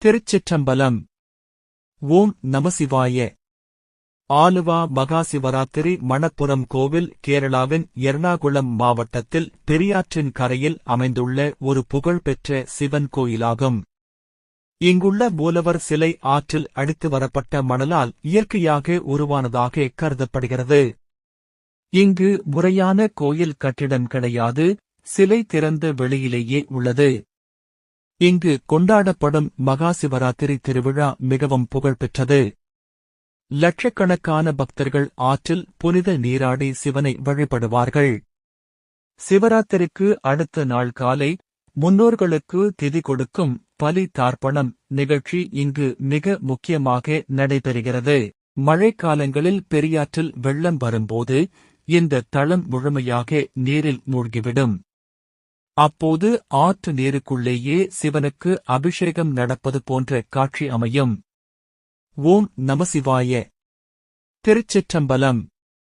திருச்சிற்றம்பலம். ஓம் நமசிவாய. ஆலுவா மகாசிவராத்திரி மணப்புரம் கோவில் கேரளாவின் எர்ணாகுளம் மாவட்டத்தில் பெரியாற்றின் கரையில் அமைந்துள்ள ஒரு புகழ்பெற்ற சிவன் கோயிலாகும். இங்குள்ள மூலவர் சிலை ஆற்றில் அடித்து வரப்பட்ட மணலால் இயற்கையாக உருவானதாக கருதப்படுகிறது. இங்கு முறையான கோயில் கட்டிடம் கிடையாது, சிலை திறந்த வெளியிலேயே உள்ளது. இங்கு கொண்டாடப்படும் மகாசிவராத்திரி திருவிழா மிகவும் புகழ்பெற்றது. லட்சக்கணக்கான பக்தர்கள் ஆற்றில் புனித நீராடி சிவனை வழிபடுவார்கள். சிவராத்திரிக்கு அடுத்த நாள் காலை முன்னோர்களுக்கு திதி கொடுக்கும் பலி தார்ப்பணம் நிகழ்ச்சி இங்கு மிக முக்கியமாக நடைபெறுகிறது. மழைக்காலங்களில் பெரியாற்றில் வெள்ளம் வரும்போது இந்த தளம் முழுமையாக நீரில் மூழ்கிவிடும். அப்போது ஆற்று நீருக்குள்ளேயே சிவனுக்கு அபிஷேகம் நடப்பது போன்ற காட்சி அமையும். ஓம் நமசிவாய. திருச்சிற்றம்பலம்.